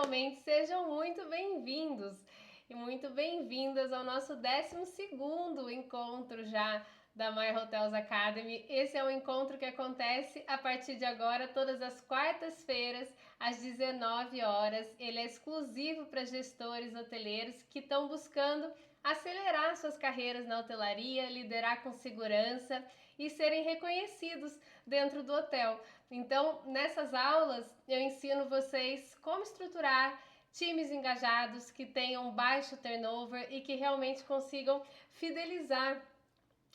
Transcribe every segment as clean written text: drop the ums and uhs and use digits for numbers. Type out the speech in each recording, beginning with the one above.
finalmente, sejam muito bem-vindos e muito bem-vindas ao nosso 12º encontro já da My Hotels Academy. Esse é um encontro que acontece a partir de agora, todas as quartas-feiras, às 19 horas. Ele é exclusivo para gestores hoteleiros que estão buscando acelerar suas carreiras na hotelaria, liderar com segurança e serem reconhecidos dentro do hotel. Então, nessas aulas, eu ensino vocês como estruturar times engajados, que tenham baixo turnover e que realmente consigam fidelizar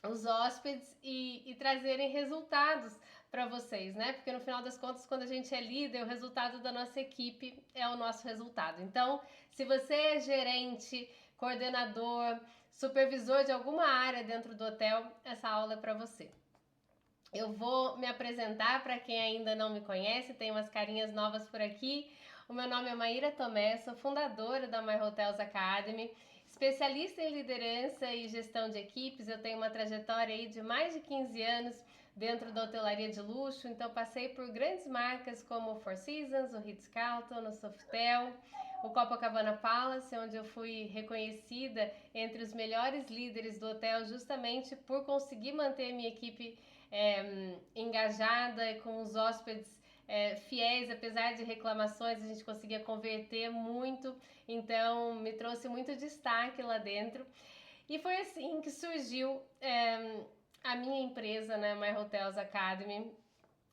os hóspedes e trazerem resultados para vocês, né? Porque no final das contas, quando a gente é líder, o resultado da nossa equipe é o nosso resultado. Então, se você é gerente, coordenador, supervisor de alguma área dentro do hotel, essa aula é para você. Eu vou me apresentar para quem ainda não me conhece, tem umas carinhas novas por aqui. O meu nome é Maíra Tomé, sou fundadora da My Hotels Academy, especialista em liderança e gestão de equipes. Eu tenho uma trajetória aí de mais de 15 anos dentro da hotelaria de luxo, então passei por grandes marcas como o Four Seasons, o Ritz-Carlton, o Sofitel, o Copacabana Palace, onde eu fui reconhecida entre os melhores líderes do hotel justamente por conseguir manter minha equipe engajada e com os hóspedes fiéis, apesar de reclamações, a gente conseguia converter muito, então me trouxe muito destaque lá dentro. E foi assim que surgiu a minha empresa, né, My Hotels Academy,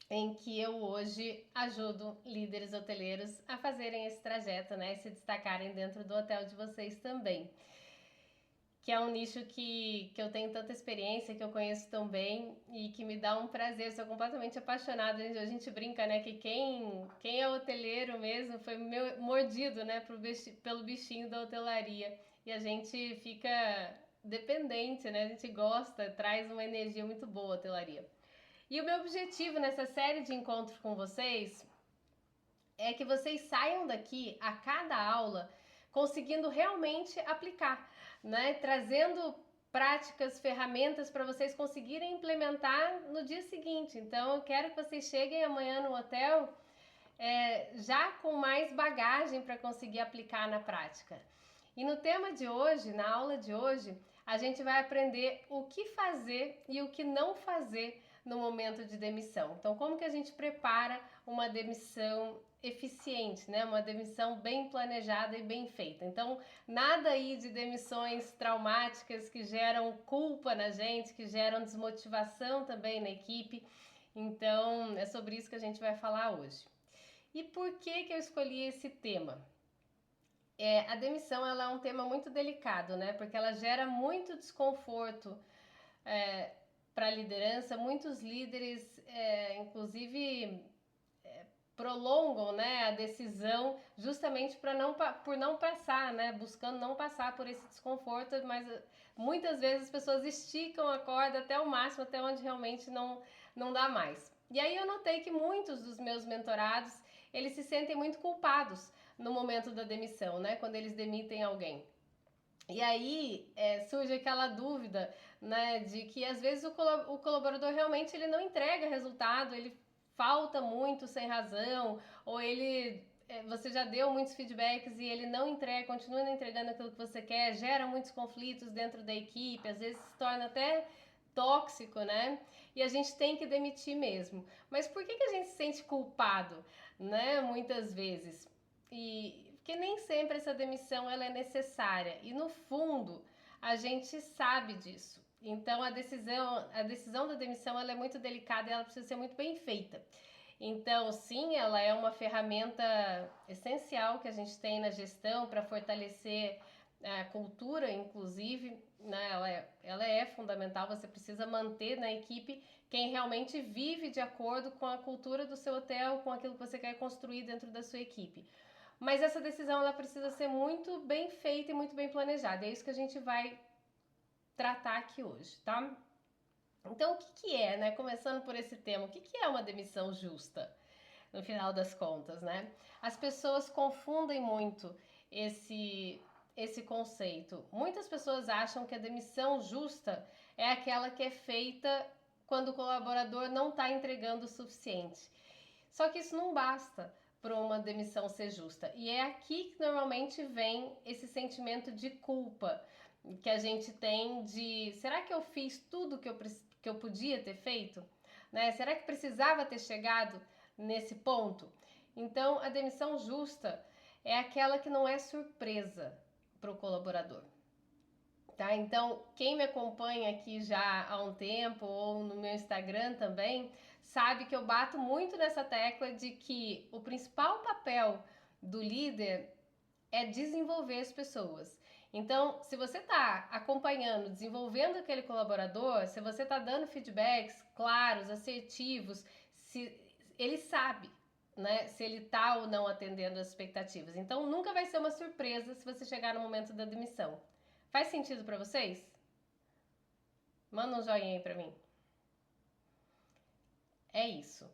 em que eu hoje ajudo líderes hoteleiros a fazerem esse trajeto, né, e se destacarem dentro do hotel de vocês também. Que é um nicho que eu tenho tanta experiência, que eu conheço tão bem e que me dá um prazer, eu sou completamente apaixonada. A gente brinca, né, que quem é hoteleiro mesmo foi mordido, né, pelo bichinho da hotelaria. E a gente fica dependente, né, a gente gosta, traz uma energia muito boa a hotelaria. E o meu objetivo nessa série de encontros com vocês é que vocês saiam daqui a cada aula conseguindo realmente aplicar, né? Trazendo práticas, ferramentas para vocês conseguirem implementar no dia seguinte. Então, eu quero que vocês cheguem amanhã no hotel já com mais bagagem para conseguir aplicar na prática. E no tema de hoje, na aula de hoje, a gente vai aprender o que fazer e o que não fazer no momento de demissão. Então, como que a gente prepara uma demissão eficiente, né? Uma demissão bem planejada e bem feita. Então, nada aí de demissões traumáticas que geram culpa na gente, que geram desmotivação também na equipe. Então, é sobre isso que a gente vai falar hoje. E por que eu escolhi esse tema? A demissão ela é um tema muito delicado, né? Porque ela gera muito desconforto para a liderança. Muitos líderes, inclusive, prolongam, né, a decisão justamente por não passar, né, buscando não passar por esse desconforto, mas muitas vezes as pessoas esticam a corda até o máximo, até onde realmente não dá mais. E aí eu notei que muitos dos meus mentorados, eles se sentem muito culpados no momento da demissão, né, quando eles demitem alguém. E aí surge aquela dúvida, né, de que às vezes o colaborador realmente ele não entrega resultado, ele falta muito sem razão, ou você já deu muitos feedbacks e ele não entrega, continua não entregando aquilo que você quer, gera muitos conflitos dentro da equipe, às vezes se torna até tóxico, né? E a gente tem que demitir mesmo. Mas por que a gente se sente culpado, né? Muitas vezes. Porque nem sempre essa demissão ela é necessária. E no fundo, a gente sabe disso. Então a decisão da demissão ela é muito delicada e ela precisa ser muito bem feita. Então, sim, ela é uma ferramenta essencial que a gente tem na gestão para fortalecer a cultura, inclusive, né? Ela é fundamental, você precisa manter na equipe quem realmente vive de acordo com a cultura do seu hotel, com aquilo que você quer construir dentro da sua equipe. Mas essa decisão ela precisa ser muito bem feita e muito bem planejada. É isso que a gente vai tratar aqui hoje, tá? Então, o que é, né? Começando por esse tema, o que é uma demissão justa, no final das contas, né? As pessoas confundem muito esse conceito. Muitas pessoas acham que a demissão justa é aquela que é feita quando o colaborador não está entregando o suficiente. Só que isso não basta, para uma demissão ser justa. E é aqui que normalmente vem esse sentimento de culpa que a gente tem de, será que eu fiz tudo que eu podia ter feito? Né? Será que precisava ter chegado nesse ponto? Então, a demissão justa é aquela que não é surpresa para o colaborador. Tá? Então, quem me acompanha aqui já há um tempo ou no meu Instagram também, sabe que eu bato muito nessa tecla de que o principal papel do líder é desenvolver as pessoas. Então, se você está acompanhando, desenvolvendo aquele colaborador, se você está dando feedbacks claros, assertivos, se ele sabe, né, se ele está ou não atendendo as expectativas. Então, nunca vai ser uma surpresa se você chegar no momento da demissão. Faz sentido para vocês? Manda um joinha aí para mim. É isso.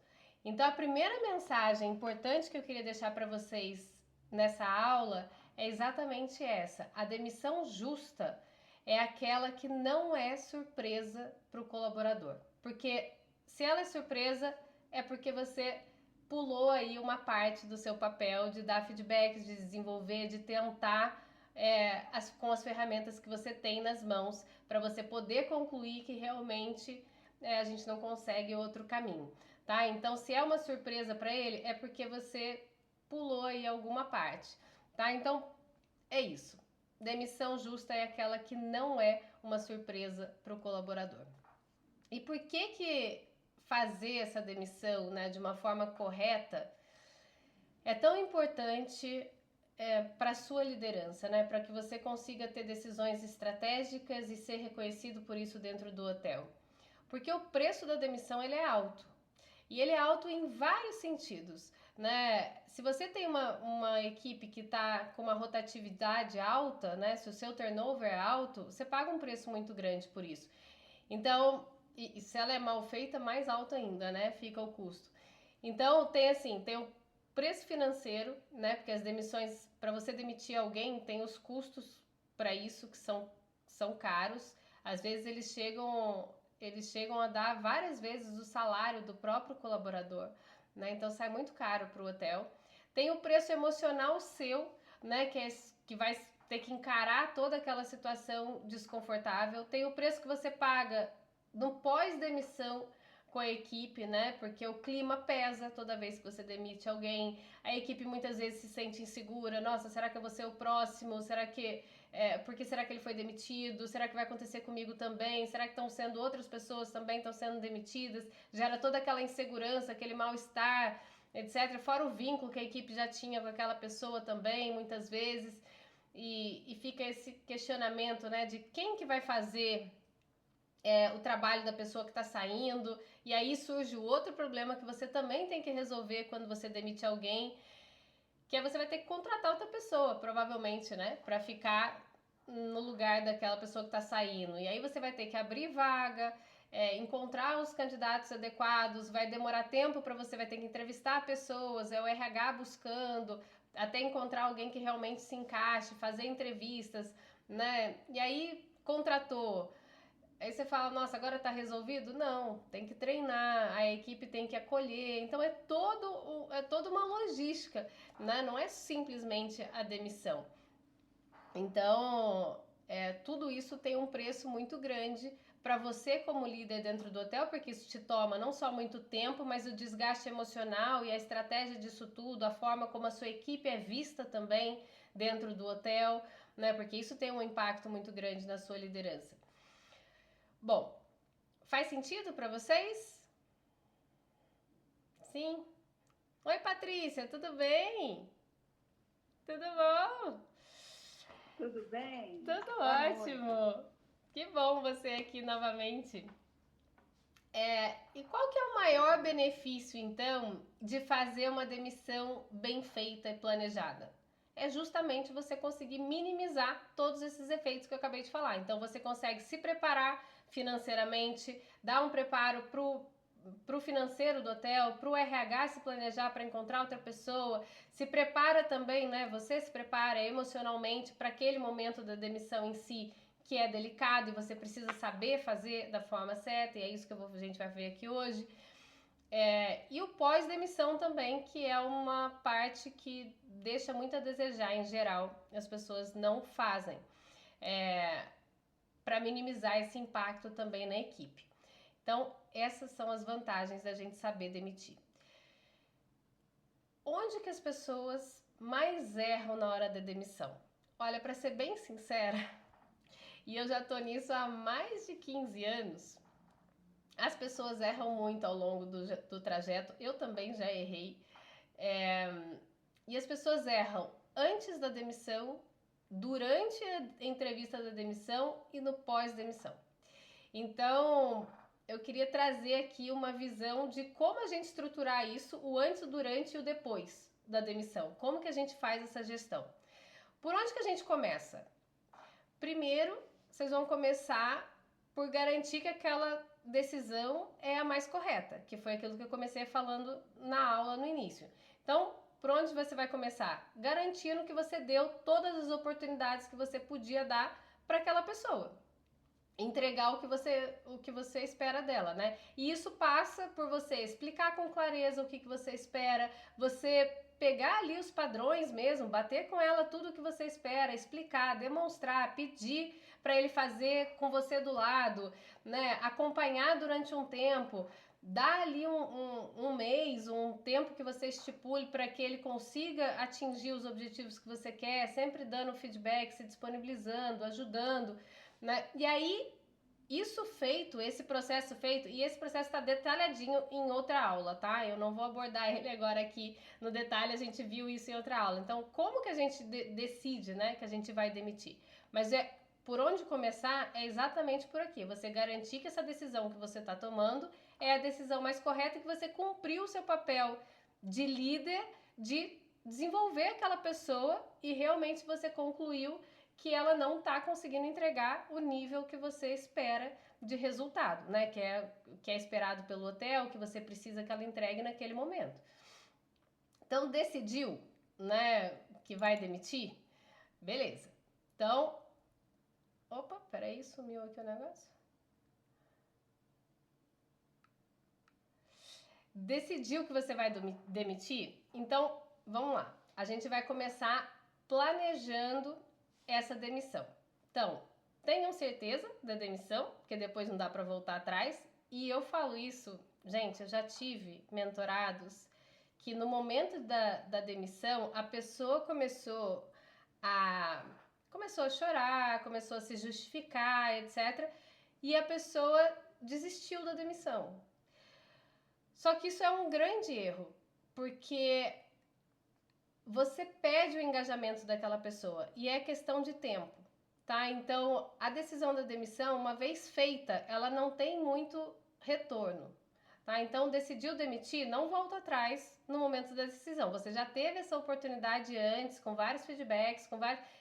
Então, a primeira mensagem importante que eu queria deixar para vocês nessa aula é exatamente essa. A demissão justa é aquela que não é surpresa para o colaborador. Porque se ela é surpresa, é porque você pulou aí uma parte do seu papel de dar feedbacks, de desenvolver, de tentar com as ferramentas que você tem nas mãos para você poder concluir que realmente a gente não consegue outro caminho, tá? Então, se é uma surpresa para ele, é porque você pulou aí alguma parte, tá? Então, é isso. Demissão justa é aquela que não é uma surpresa para o colaborador. E por que fazer essa demissão, né, de uma forma correta é tão importante para a sua liderança, né? Para que você consiga ter decisões estratégicas e ser reconhecido por isso dentro do hotel. Porque o preço da demissão ele é alto. E ele é alto em vários sentidos, né? Se você tem uma equipe que está com uma rotatividade alta, né? Se o seu turnover é alto, você paga um preço muito grande por isso. Então, e se ela é mal feita, mais alto ainda, né? Fica o custo. Então, tem o preço financeiro, né? Porque as demissões, para você demitir alguém, tem os custos para isso que são caros. Às vezes eles chegam a dar várias vezes o salário do próprio colaborador, né? Então sai muito caro para o hotel. Tem o preço emocional seu, né? Que vai ter que encarar toda aquela situação desconfortável. Tem o preço que você paga no pós-demissão com a equipe, né? Porque o clima pesa toda vez que você demite alguém. A equipe muitas vezes se sente insegura. Nossa, será que eu vou ser o próximo? Por que será que ele foi demitido? Será que vai acontecer comigo também? Será que estão sendo outras pessoas também estão sendo demitidas? Gera toda aquela insegurança, aquele mal-estar, etc. Fora o vínculo que a equipe já tinha com aquela pessoa também, muitas vezes. E fica esse questionamento, né? De quem que vai fazer o trabalho da pessoa que está saindo, e aí surge o outro problema que você também tem que resolver quando você demite alguém, que é você vai ter que contratar outra pessoa, provavelmente, né, para ficar no lugar daquela pessoa que está saindo, e aí você vai ter que abrir vaga, encontrar os candidatos adequados, vai demorar tempo para você, vai ter que entrevistar pessoas, é o RH buscando, até encontrar alguém que realmente se encaixe, fazer entrevistas, né, e aí contratou. Aí você fala, nossa, agora tá resolvido? Não, tem que treinar, a equipe tem que acolher. Então é toda uma logística, né? Não é simplesmente a demissão. Então, tudo isso tem um preço muito grande para você como líder dentro do hotel, porque isso te toma não só muito tempo, mas o desgaste emocional e a estratégia disso tudo, a forma como a sua equipe é vista também dentro do hotel, né? Porque isso tem um impacto muito grande na sua liderança. Bom, faz sentido para vocês? Sim? Oi, Patrícia, tudo bem? Tudo bom? Tudo bem? Tudo Boa noite. ótimo. Que bom você aqui novamente. E qual que é o maior benefício, então, de fazer uma demissão bem feita e planejada? É justamente você conseguir minimizar todos esses efeitos que eu acabei de falar. Então, você consegue se preparar financeiramente, dar um preparo para o financeiro do hotel, para o RH se planejar para encontrar outra pessoa, se prepara também, né? Você se prepara emocionalmente para aquele momento da demissão em si, que é delicado e você precisa saber fazer da forma certa, e é isso que a gente vai ver aqui hoje. E o pós-demissão também, que é uma parte que deixa muito a desejar em geral, as pessoas não fazem, para minimizar esse impacto também na equipe. Então, essas são as vantagens da gente saber demitir. Onde que as pessoas mais erram na hora da demissão? Olha, para ser bem sincera, e eu já tô nisso há mais de 15 anos, as pessoas erram muito ao longo do trajeto, eu também já errei, e as pessoas erram antes da demissão, durante a entrevista da demissão e no pós-demissão. Então, eu queria trazer aqui uma visão de como a gente estruturar isso, o antes, o durante e o depois da demissão. Como que a gente faz essa gestão? Por onde que a gente começa? Primeiro, vocês vão começar por garantir que aquela decisão é a mais correta, que foi aquilo que eu comecei falando na aula no início. Então, por onde você vai começar? Garantindo que você deu todas as oportunidades que você podia dar para aquela pessoa. Entregar o que você espera dela, né? E isso passa por você explicar com clareza o que você espera, você pegar ali os padrões mesmo, bater com ela tudo o que você espera, explicar, demonstrar, pedir para ele fazer com você do lado, né? Acompanhar durante um tempo, dar ali um mês, um tempo que você estipule para que ele consiga atingir os objetivos que você quer, sempre dando feedback, se disponibilizando, ajudando, né? E aí, isso feito, esse processo feito, e esse processo está detalhadinho em outra aula, tá? Eu não vou abordar ele agora aqui no detalhe, a gente viu isso em outra aula. Então, como que a gente decide, né, que a gente vai demitir? Mas por onde começar é exatamente por aqui. Você garantir que essa decisão que você está tomando é a decisão mais correta e que você cumpriu o seu papel de líder, de desenvolver aquela pessoa e realmente você concluiu que ela não está conseguindo entregar o nível que você espera de resultado, né? Que é esperado pelo hotel, que você precisa que ela entregue naquele momento. Então, decidiu, né, que vai demitir? Beleza. Então, opa, peraí, sumiu aqui o negócio. Decidiu que você vai demitir? Então, vamos lá. A gente vai começar planejando essa demissão. Então, tenham certeza da demissão, porque depois não dá para voltar atrás. E eu falo isso, gente, eu já tive mentorados que no momento da demissão, a pessoa começou a chorar, começou a se justificar, etc. E a pessoa desistiu da demissão. Só que isso é um grande erro, porque você perde o engajamento daquela pessoa e é questão de tempo, tá? Então, a decisão da demissão, uma vez feita, ela não tem muito retorno, tá? Então, decidiu demitir, não volta atrás no momento da decisão. Você já teve essa oportunidade antes, com vários feedbacks,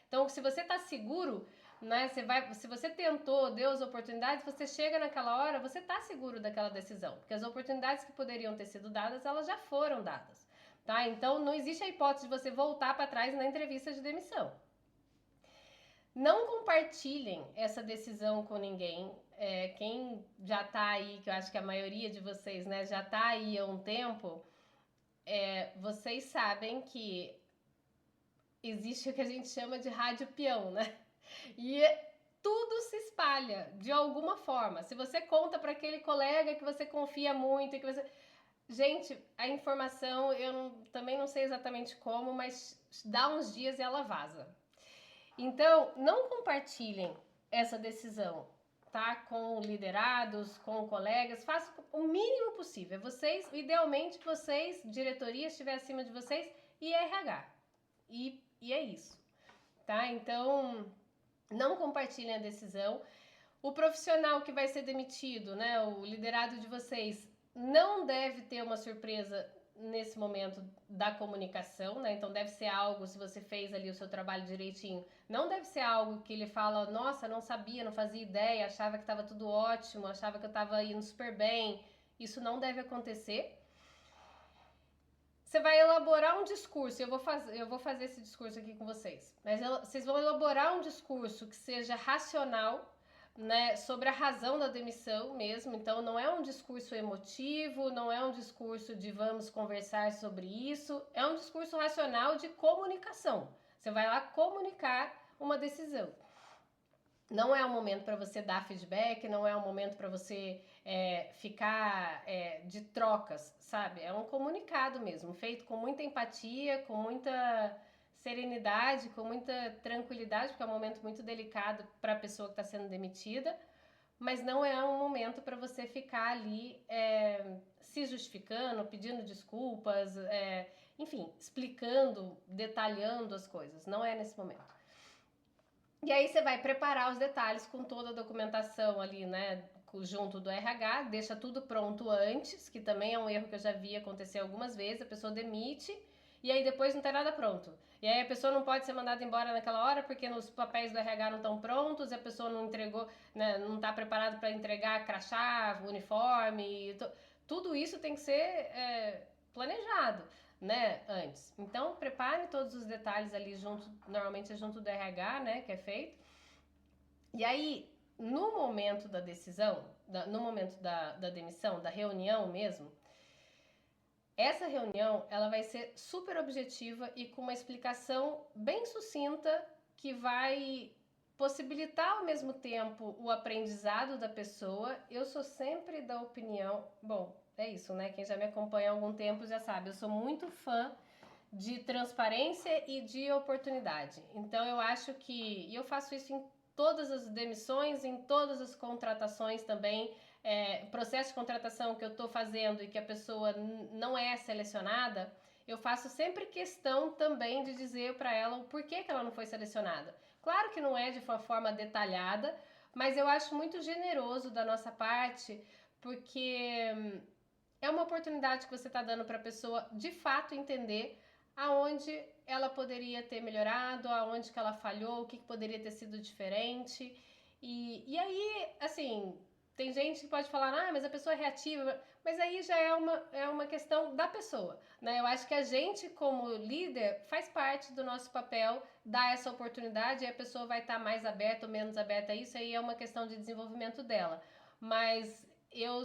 Então, se você tá seguro, né? Se você tentou, deu as oportunidades, você chega naquela hora, você tá seguro daquela decisão, porque as oportunidades que poderiam ter sido dadas, elas já foram dadas. Tá? Então, não existe a hipótese de você voltar para trás na entrevista de demissão. Não compartilhem essa decisão com ninguém. Quem já tá aí, que eu acho que a maioria de vocês, né, já tá aí há um tempo, vocês sabem que existe o que a gente chama de rádio peão, né? E tudo se espalha de alguma forma. Se você conta para aquele colega que você confia muito, que você... Gente, a informação, também não sei exatamente como, mas dá uns dias e ela vaza. Então, não compartilhem essa decisão, tá? Com liderados, com colegas, façam o mínimo possível. Vocês, idealmente, diretoria, estiver acima de vocês e RH. E é isso, tá? Então, não compartilhem a decisão. O profissional que vai ser demitido, né? O liderado de vocês, não deve ter uma surpresa nesse momento da comunicação, né? Então deve ser algo, se você fez ali o seu trabalho direitinho, não deve ser algo que ele fala, nossa, não sabia, não fazia ideia, achava que estava tudo ótimo, achava que eu estava indo super bem. Isso não deve acontecer. Você vai elaborar um discurso, eu vou fazer esse discurso aqui com vocês, mas vocês vão elaborar um discurso que seja racional, né, sobre a razão da demissão mesmo. Então, não é um discurso emotivo, não é um discurso de vamos conversar sobre isso, é um discurso racional de comunicação. Você vai lá comunicar uma decisão. Não é um momento para você dar feedback, não é um momento para você ficar de trocas, sabe? É um comunicado mesmo, feito com muita empatia, com muita serenidade, com muita tranquilidade, porque é um momento muito delicado para a pessoa que está sendo demitida, mas não é um momento para você ficar ali se justificando, pedindo desculpas, enfim, explicando, detalhando as coisas. Não é nesse momento. E aí você vai preparar os detalhes com toda a documentação ali, né, junto do RH, deixa tudo pronto antes, que também é um erro que eu já vi acontecer algumas vezes, a pessoa demite e aí depois não tem nada pronto. E aí a pessoa não pode ser mandada embora naquela hora porque os papéis do RH não estão prontos, e a pessoa não entregou, né, não está preparada para entregar crachá, uniforme, tudo isso tem que ser planejado, né, antes. Então, prepare todos os detalhes ali junto, normalmente é junto do RH, né, que é feito. E aí, no momento da decisão, no momento da demissão, da reunião mesmo, essa reunião, ela vai ser super objetiva e com uma explicação bem sucinta que vai possibilitar ao mesmo tempo o aprendizado da pessoa. Eu sou sempre da opinião, bom, é isso, né? Quem já me acompanha há algum tempo já sabe, eu sou muito fã de transparência e de oportunidade. Então eu acho que, e eu faço isso em todas as demissões, em todas as contratações também, processo de contratação que eu estou fazendo e que a pessoa não é selecionada, eu faço sempre questão também de dizer para ela o porquê que ela não foi selecionada. Claro que não é de uma forma detalhada, mas eu acho muito generoso da nossa parte, porque é uma oportunidade que você está dando para a pessoa de fato entender aonde ela poderia ter melhorado, aonde que ela falhou, o que poderia ter sido diferente. E aí, assim, tem gente que pode falar, ah, mas a pessoa é reativa, mas aí já é uma questão da pessoa, né? Eu acho que a gente, como líder, faz parte do nosso papel dar essa oportunidade e a pessoa vai estar mais aberta ou menos aberta a isso, aí é uma questão de desenvolvimento dela. Mas eu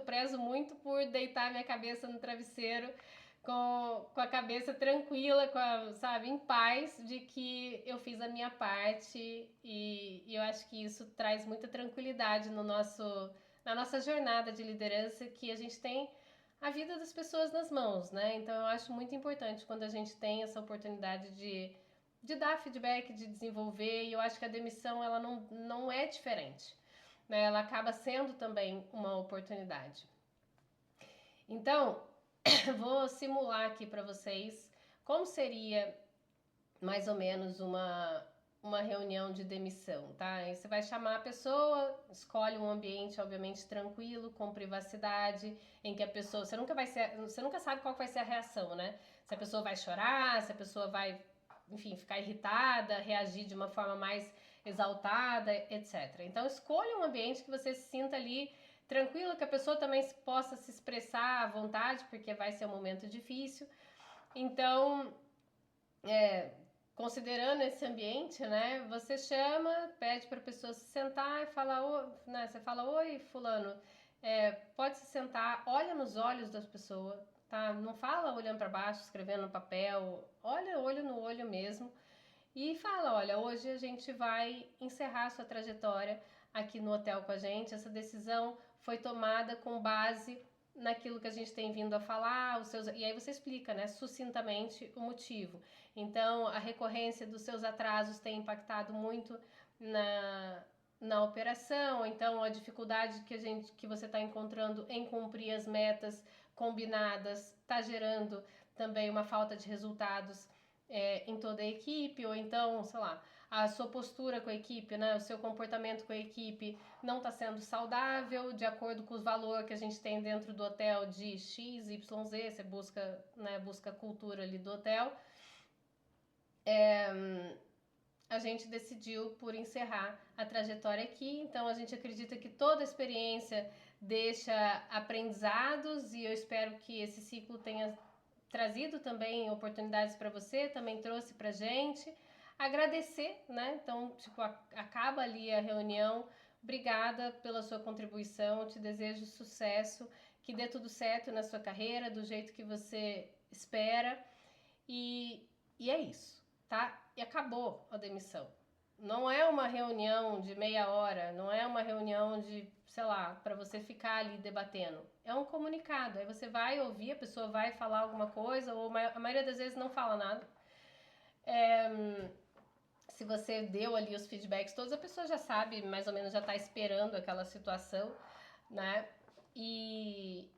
prezo muito por deitar minha cabeça no travesseiro com a cabeça tranquila, sabe, em paz, de que eu fiz a minha parte e eu acho que isso traz muita tranquilidade na nossa jornada de liderança, que a gente tem a vida das pessoas nas mãos, né? Então eu acho muito importante quando a gente tem essa oportunidade de dar feedback, de desenvolver, e eu acho que a demissão ela não é diferente, né? Ela acaba sendo também uma oportunidade. Então, vou simular aqui para vocês como seria mais ou menos uma reunião de demissão, tá? Aí você vai chamar a pessoa, escolhe um ambiente, obviamente, tranquilo, com privacidade, em que a pessoa, você nunca sabe qual vai ser a reação, né? Se a pessoa vai chorar, se a pessoa vai, enfim, ficar irritada, reagir de uma forma mais exaltada, etc. Então, escolha um ambiente que você se sinta ali tranquilo, que a pessoa também possa se expressar à vontade, porque vai ser um momento difícil. Então, considerando esse ambiente, né, você chama, pede para a pessoa se sentar e fala, né, você fala, oi, fulano, pode se sentar, olha nos olhos da pessoa, tá? Não fala olhando para baixo, escrevendo no papel, olha olho no olho mesmo e fala, olha, hoje a gente vai encerrar a sua trajetória aqui no hotel com a gente, essa decisão foi tomada com base naquilo que a gente tem vindo a falar, e aí você explica, né, sucintamente o motivo. Então, a recorrência dos seus atrasos tem impactado muito na operação, então a dificuldade que você está encontrando em cumprir as metas combinadas está gerando também uma falta de resultados em toda a equipe, ou então, sei lá, a sua postura com a equipe, né, o seu comportamento com a equipe não está sendo saudável, de acordo com os valores que a gente tem dentro do hotel de X, Y, Z, você busca, né, busca a cultura ali do hotel. A gente decidiu por encerrar a trajetória aqui, então a gente acredita que toda a experiência deixa aprendizados e eu espero que esse ciclo tenha trazido também oportunidades para você, também trouxe pra gente. Agradecer, né? Então, tipo, acaba ali a reunião, obrigada pela sua contribuição, te desejo sucesso, que dê tudo certo na sua carreira, do jeito que você espera, e é isso, tá? E acabou a demissão. Não é uma reunião de meia hora, não é uma reunião de, sei lá, para você ficar ali debatendo. É um comunicado, aí você vai ouvir, a pessoa vai falar alguma coisa, ou a maioria das vezes não fala nada. Se você deu ali os feedbacks todos, a pessoa já sabe, mais ou menos já está esperando aquela situação, né? E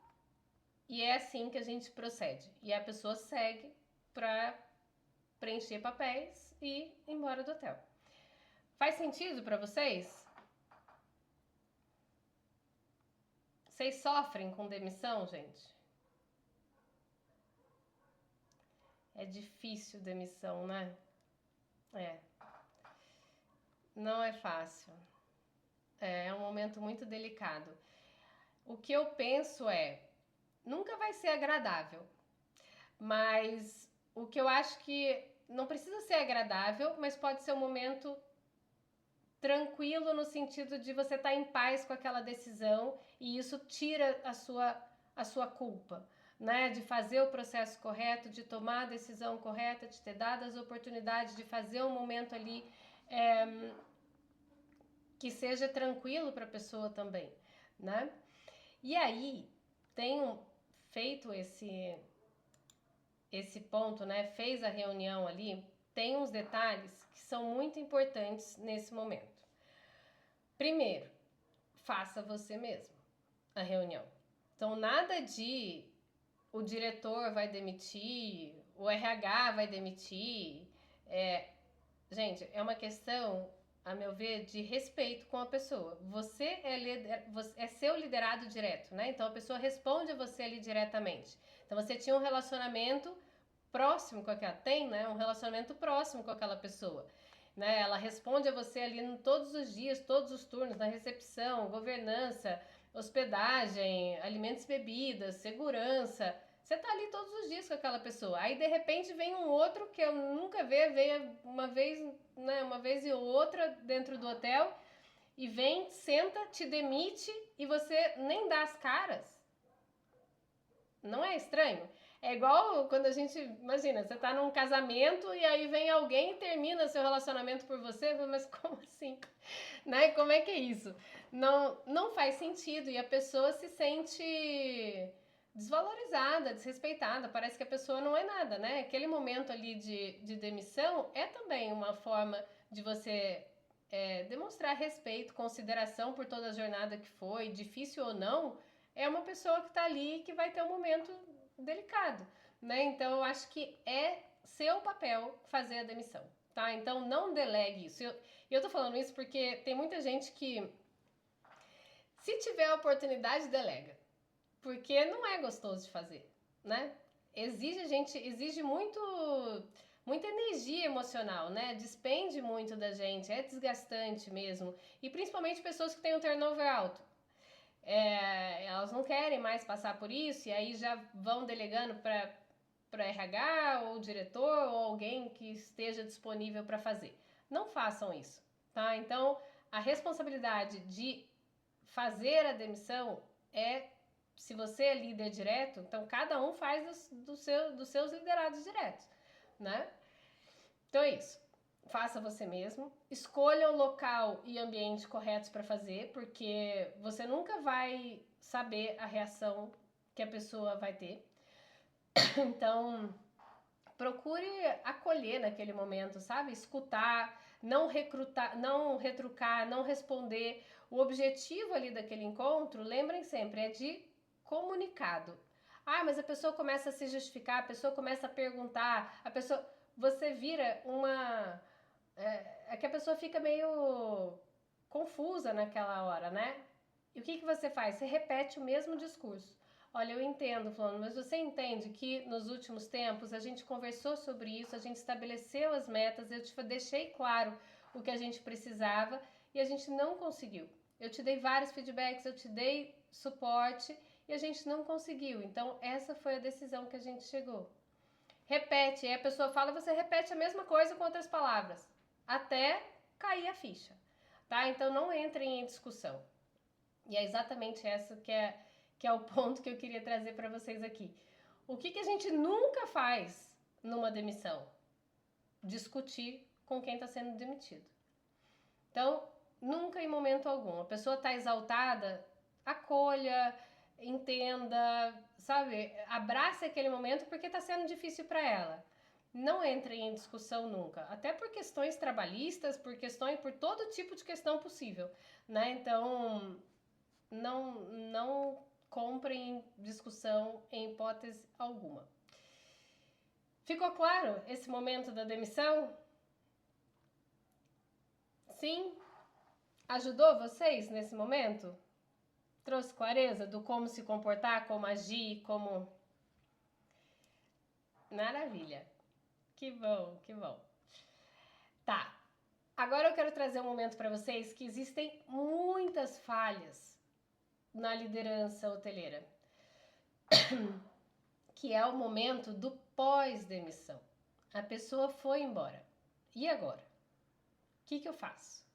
é assim que a gente procede. E a pessoa segue para preencher papéis e ir embora do hotel. Faz sentido para vocês? Vocês sofrem com demissão, gente? É difícil demissão, né? Não é fácil. É um momento muito delicado. O que eu penso nunca vai ser agradável, mas o que eu acho que não precisa ser agradável, mas pode ser um momento tranquilo no sentido de você estar em paz com aquela decisão e isso tira a sua culpa, né? De fazer o processo correto, de tomar a decisão correta, de ter dado as oportunidades de fazer um momento ali que seja tranquilo para a pessoa também, né? E aí, tenho feito esse ponto, né? Fez a reunião ali, tem uns detalhes que são muito importantes nesse momento. Primeiro, faça você mesmo a reunião. Então, nada de o diretor vai demitir, o RH vai demitir. Gente, é uma questão, a meu ver, de respeito com a pessoa. Você é seu liderado direto, né? Então a pessoa responde a você ali diretamente. Então você tinha um relacionamento próximo com aquela, né? Um relacionamento próximo com aquela pessoa, né? Ela responde a você ali todos os dias, todos os turnos, na recepção, governança, hospedagem, alimentos e bebidas, segurança. Você tá ali todos os dias com aquela pessoa. Aí, de repente, vem um outro que eu nunca veio uma vez, né, uma vez e outra dentro do hotel, e vem, senta, te demite e você nem dá as caras. Não é estranho? É igual quando a gente, imagina, você tá num casamento e aí vem alguém e termina seu relacionamento por você, mas como assim? Né? Como é que é isso? Não faz sentido e a pessoa se sente desvalorizada, desrespeitada, parece que a pessoa não é nada, né? Aquele momento ali de demissão é também uma forma de você demonstrar respeito, consideração por toda a jornada que foi, difícil ou não, é uma pessoa que tá ali que vai ter um momento delicado, né? Então eu acho que é seu papel fazer a demissão, tá? Então não delegue isso. Eu tô falando isso porque tem muita gente que, se tiver a oportunidade, delega. Porque não é gostoso de fazer, né? Exige muita energia emocional, né? Despende muito da gente, é desgastante mesmo. E principalmente pessoas que têm um turnover alto. Elas não querem mais passar por isso e aí já vão delegando para RH ou diretor ou alguém que esteja disponível para fazer. Não façam isso, tá? Então, a responsabilidade de fazer a demissão se você é líder direto, então cada um faz dos seus liderados diretos, né? Então é isso. Faça você mesmo. Escolha o local e ambiente corretos para fazer, porque você nunca vai saber a reação que a pessoa vai ter. Então, procure acolher naquele momento, sabe? Escutar, não recrutar, não retrucar, não responder. O objetivo ali daquele encontro, lembrem sempre, é de comunicado. Mas a pessoa começa a se justificar, a pessoa começa a perguntar, você vira uma... É que a pessoa fica meio confusa naquela hora, né? E o que você faz? Você repete o mesmo discurso. Olha, eu entendo, Fulano, mas você entende que nos últimos tempos a gente conversou sobre isso, a gente estabeleceu as metas, eu te deixei claro o que a gente precisava e a gente não conseguiu. Eu te dei vários feedbacks, eu te dei suporte e a gente não conseguiu. Então, essa foi a decisão que a gente chegou. Repete, aí a pessoa fala, você repete a mesma coisa com outras palavras, até cair a ficha. tá? Então não entrem em discussão. E é exatamente essa que é o ponto que eu queria trazer para vocês aqui. O que a gente nunca faz numa demissão? Discutir com quem está sendo demitido. Então, nunca em momento algum. A pessoa está exaltada, acolha, entenda, sabe? Abrace aquele momento porque está sendo difícil para ela. Não entrem em discussão nunca, até por questões trabalhistas, por todo tipo de questão possível, né? Então, não comprem discussão em hipótese alguma. Ficou claro esse momento da demissão? Sim? Ajudou vocês nesse momento? Trouxe clareza do como se comportar, como agir, como... Maravilha! Que bom, que bom. Tá, agora eu quero trazer um momento para vocês que existem muitas falhas na liderança hoteleira, que é o momento do pós-demissão. A pessoa foi embora. E agora? O que eu faço?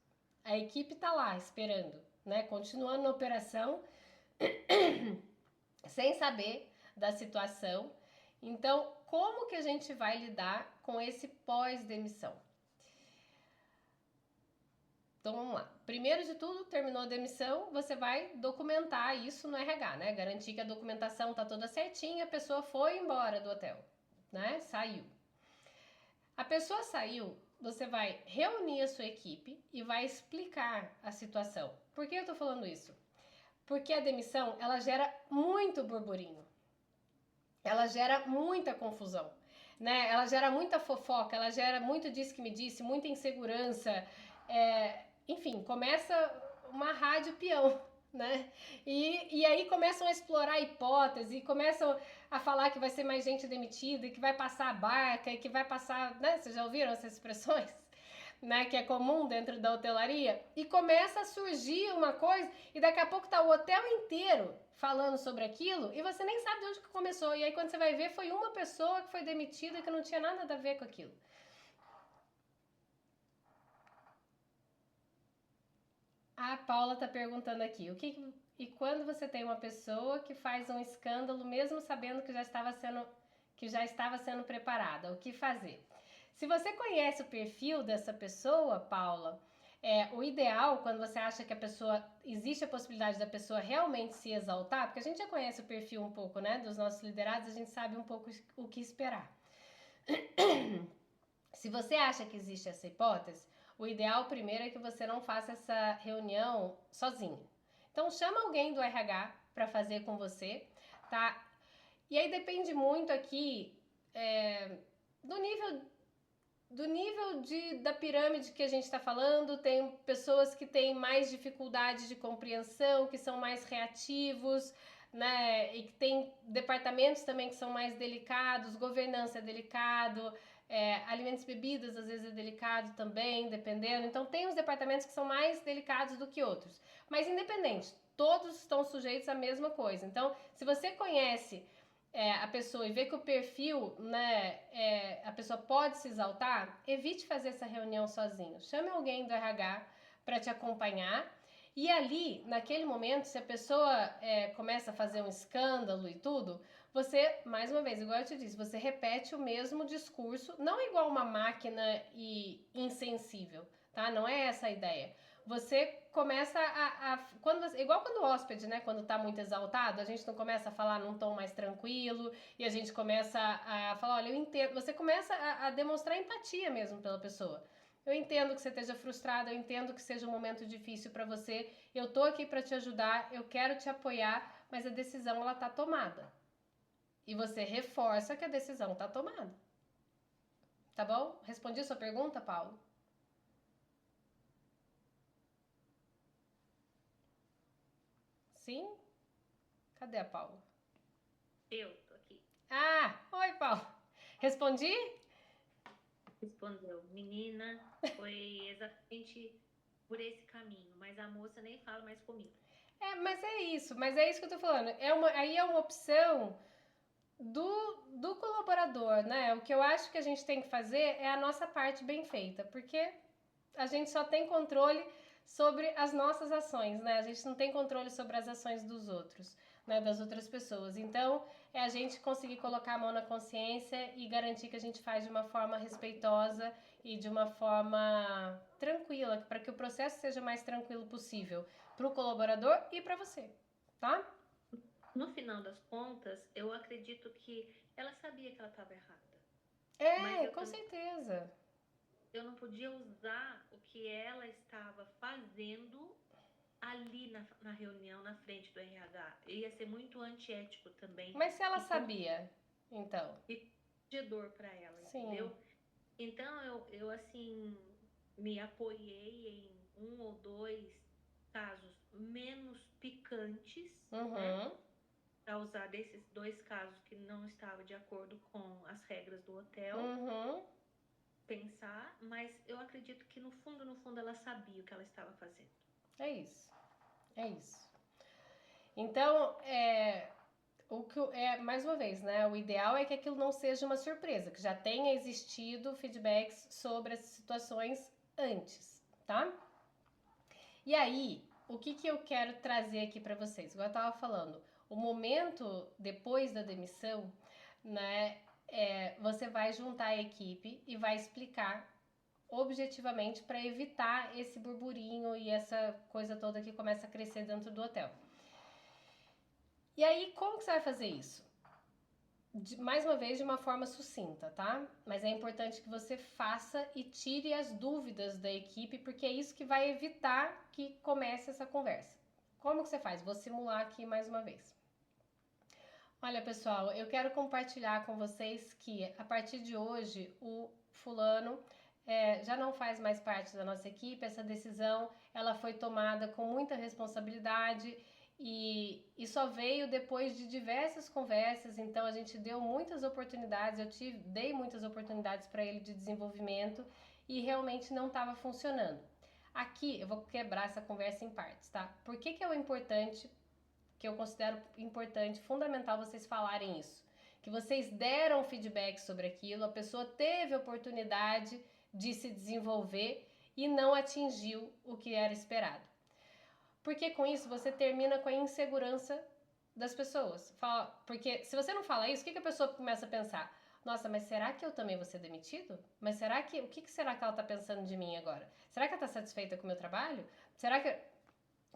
A equipe tá lá esperando, né? Continuando na operação, sem saber da situação. Então, como que a gente vai lidar com esse pós-demissão? Então, vamos lá. Primeiro de tudo, terminou a demissão, você vai documentar isso no RH, né? Garantir que a documentação tá toda certinha, a pessoa foi embora do hotel, né? Saiu. A pessoa saiu, você vai reunir a sua equipe e vai explicar a situação. Por que eu tô falando isso? Porque a demissão, ela gera muito burburinho. Ela gera muita confusão, né? Ela gera muita fofoca, ela gera muito disse que me disse, muita insegurança, enfim, começa uma rádio peão, né? E aí começam a explorar a hipótese, começam a falar que vai ser mais gente demitida, que vai passar a barca, e que vai passar, né? Vocês já ouviram essas expressões? Né, que é comum dentro da hotelaria, e começa a surgir uma coisa, e daqui a pouco tá o hotel inteiro falando sobre aquilo, e você nem sabe de onde que começou, e aí quando você vai ver, foi uma pessoa que foi demitida que não tinha nada a ver com aquilo. A Paula tá perguntando aqui, e quando você tem uma pessoa que faz um escândalo, mesmo sabendo que já estava sendo preparada, o que fazer? Se você conhece o perfil dessa pessoa, Paula, o ideal, quando você acha que a pessoa, existe a possibilidade da pessoa realmente se exaltar, porque a gente já conhece o perfil um pouco, né, dos nossos liderados, a gente sabe um pouco o que esperar. Se você acha que existe essa hipótese, o ideal primeiro é que você não faça essa reunião sozinho. Então chama alguém do RH para fazer com você, tá? E aí depende muito aqui do nível da pirâmide que a gente está falando. Tem pessoas que têm mais dificuldade de compreensão, que são mais reativos, né? E que tem departamentos também que são mais delicados, governança é delicado, alimentos e bebidas às vezes é delicado também, dependendo. Então tem os departamentos que são mais delicados do que outros. Mas independente, todos estão sujeitos à mesma coisa. Então, se você conhece a pessoa e vê que o perfil, né, a pessoa pode se exaltar, evite fazer essa reunião sozinho. Chame alguém do RH para te acompanhar. E ali, naquele momento, se a pessoa começa a fazer um escândalo e tudo, você, mais uma vez, igual eu te disse, você repete o mesmo discurso, não igual uma máquina e insensível, tá? Não é essa a ideia. Você começa igual quando o hóspede, né, quando tá muito exaltado, a gente não começa a falar num tom mais tranquilo, e a gente começa a falar, olha, eu entendo, você começa a demonstrar empatia mesmo pela pessoa. Eu entendo que você esteja frustrado, eu entendo que seja um momento difícil para você, eu tô aqui para te ajudar, eu quero te apoiar, mas a decisão ela tá tomada. E você reforça que a decisão tá tomada. Tá bom? Respondi a sua pergunta, Paulo? Sim? Cadê a Paula? Eu tô aqui. Ah, oi, Paula. Respondi? Respondeu. Menina, foi exatamente por esse caminho, mas a moça nem fala mais comigo. Mas é isso que eu tô falando. Aí é uma opção do colaborador, né? O que eu acho que a gente tem que fazer é a nossa parte bem feita, porque a gente só tem controle sobre as nossas ações, né? A gente não tem controle sobre as ações dos outros, né? Das outras pessoas. Então, é a gente conseguir colocar a mão na consciência e garantir que a gente faz de uma forma respeitosa e de uma forma tranquila, para que o processo seja o mais tranquilo possível para o colaborador e para você, tá? No final das contas, eu acredito que ela sabia que ela estava errada. É, com certeza. Eu não podia usar o que ela estava fazendo ali na reunião, na frente do RH. Ia ser muito antiético também. Mas se ela sabia, então? E dor para ela, Sim. entendeu? Então, eu assim, me apoiei em um ou dois casos menos picantes, né? Para usar desses dois casos que não estavam de acordo com as regras do hotel. Pensar, mas eu acredito que no fundo ela sabia o que ela estava fazendo. É isso. É isso. Então, mais uma vez, né? O ideal é que aquilo não seja uma surpresa, que já tenha existido feedbacks sobre as situações antes, tá? E aí, o que eu quero trazer aqui para vocês? Igual eu tava falando, o momento depois da demissão, né? Você vai juntar a equipe e vai explicar objetivamente para evitar esse burburinho e essa coisa toda que começa a crescer dentro do hotel. E aí, como que você vai fazer isso? Mais uma vez, de uma forma sucinta, tá? Mas é importante que você faça e tire as dúvidas da equipe, porque é isso que vai evitar que comece essa conversa. Como que você faz? Vou simular aqui mais uma vez. Olha, pessoal, eu quero compartilhar com vocês que a partir de hoje o fulano já não faz mais parte da nossa equipe. Essa decisão ela foi tomada com muita responsabilidade e só veio depois de diversas conversas. Então a gente deu muitas oportunidades, dei muitas oportunidades para ele de desenvolvimento e realmente não estava funcionando. Aqui eu vou quebrar essa conversa em partes, tá? Por que é o importante? Que eu considero importante, fundamental vocês falarem isso. Que vocês deram feedback sobre aquilo, a pessoa teve oportunidade de se desenvolver e não atingiu o que era esperado. Porque com isso você termina com a insegurança das pessoas. Porque se você não fala isso, o que a pessoa começa a pensar? Nossa, mas será que eu também vou ser demitido? Mas o que será que ela está pensando de mim agora? Será que ela está satisfeita com o meu trabalho? Será que...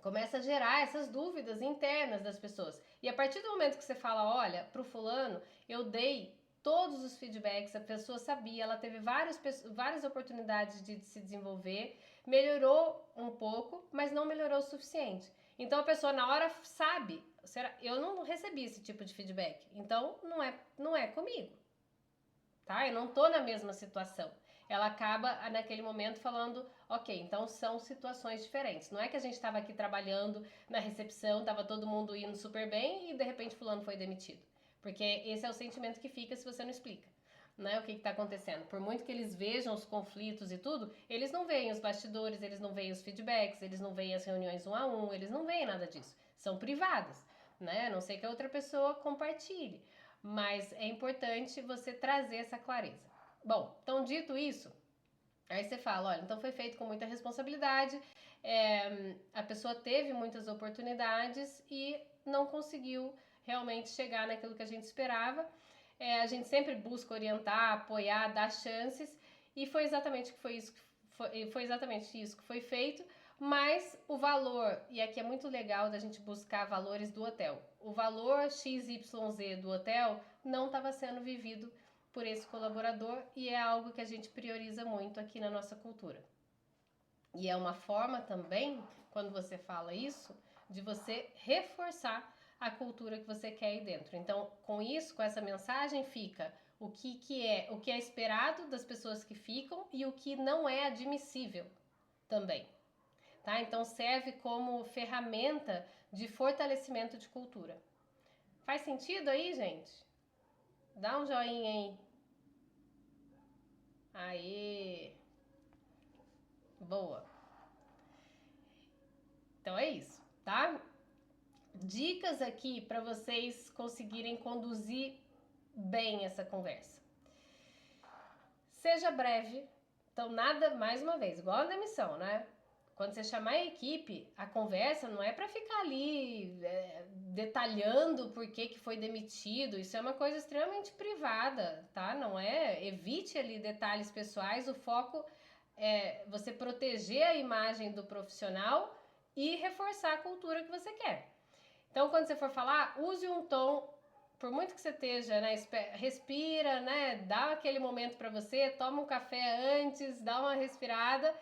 Começa a gerar essas dúvidas internas das pessoas. E a partir do momento que você fala, olha, pro fulano, eu dei todos os feedbacks, a pessoa sabia, ela teve várias oportunidades de se desenvolver, melhorou um pouco, mas não melhorou o suficiente. Então a pessoa na hora sabe, eu não recebi esse tipo de feedback, então não é comigo, tá? Eu não tô na mesma situação. Ela acaba naquele momento falando, ok, então são situações diferentes. Não é que a gente estava aqui trabalhando na recepção, estava todo mundo indo super bem e de repente fulano foi demitido. Porque esse é o sentimento que fica se você não explica, né? O que está acontecendo. Por muito que eles vejam os conflitos e tudo, eles não veem os bastidores, eles não veem os feedbacks, eles não veem as reuniões 1 a 1, eles não veem nada disso. São privadas, né? A não sei que a outra pessoa compartilhe. Mas é importante você trazer essa clareza. Bom, então dito isso, aí você fala, olha, então foi feito com muita responsabilidade, a pessoa teve muitas oportunidades e não conseguiu realmente chegar naquilo que a gente esperava. A gente sempre busca orientar, apoiar, dar chances e foi exatamente isso que foi feito. Mas o valor, e aqui é muito legal da gente buscar valores do hotel, o valor XYZ do hotel não estava sendo vivido por esse colaborador e é algo que a gente prioriza muito aqui na nossa cultura. E é uma forma também, quando você fala isso, de você reforçar a cultura que você quer aí dentro. Então, com isso, com essa mensagem, fica o que é esperado das pessoas que ficam e o que não é admissível também. Tá? Então serve como ferramenta de fortalecimento de cultura. Faz sentido aí, gente? Dá um joinha aí. Aê! Boa! Então é isso, tá? Dicas aqui para vocês conseguirem conduzir bem essa conversa. Seja breve. Então nada, mais uma vez, igual a demissão, né? quando você chamar a equipe, a conversa não é para ficar ali detalhando por que foi demitido. Isso é uma coisa extremamente privada, tá? Não é? Evite ali detalhes pessoais. O foco é você proteger a imagem do profissional e reforçar a cultura que você quer. Então, quando você for falar, use um tom, por muito que você esteja, né, respira, né, dá aquele momento para você, toma um café antes, dá uma respirada,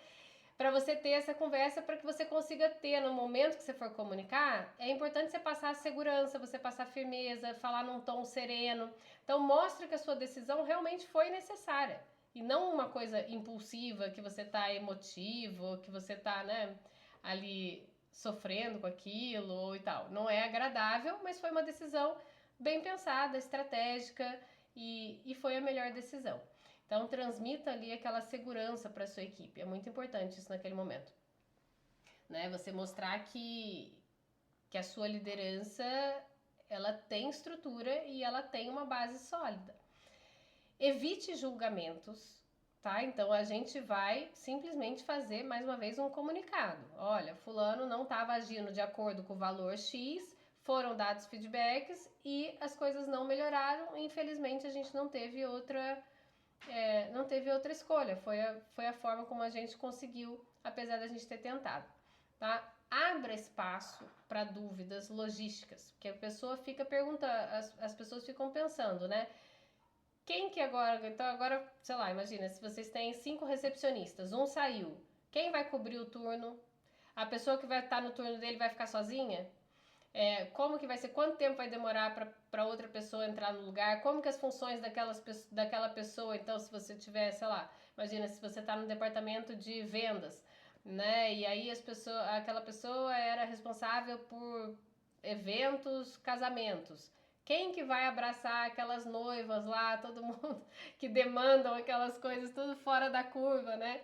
para você ter essa conversa, para que você consiga ter, no momento que você for comunicar, é importante você passar segurança, você passar firmeza, falar num tom sereno. Então, mostre que a sua decisão realmente foi necessária, e não uma coisa impulsiva, que você tá emotivo, que você tá, né, ali sofrendo com aquilo e tal. Não é agradável, mas foi uma decisão bem pensada, estratégica e foi a melhor decisão. Então, transmita ali aquela segurança para a sua equipe. É muito importante isso naquele momento. Né? Você mostrar que a sua liderança, ela tem estrutura e ela tem uma base sólida. Evite julgamentos, tá? Então, a gente vai simplesmente fazer, mais uma vez, um comunicado. Olha, fulano não estava agindo de acordo com o valor X, foram dados feedbacks e as coisas não melhoraram. Infelizmente, a gente não teve outra escolha. Foi a forma como a gente conseguiu, apesar da gente ter tentado, tá? Abra espaço para dúvidas logísticas, porque a pessoa fica perguntando, as pessoas ficam pensando, né? Quem que agora... Então agora, sei lá, imagina, se vocês têm 5 recepcionistas, um saiu, quem vai cobrir o turno? A pessoa que vai estar no turno dele vai ficar sozinha? Como que vai ser, quanto tempo vai demorar para outra pessoa entrar no lugar, como que as funções daquela pessoa, então se você tiver, sei lá, imagina se você está no departamento de vendas, né, e aí aquela pessoa era responsável por eventos, casamentos, quem que vai abraçar aquelas noivas lá, todo mundo que demandam aquelas coisas tudo fora da curva, né,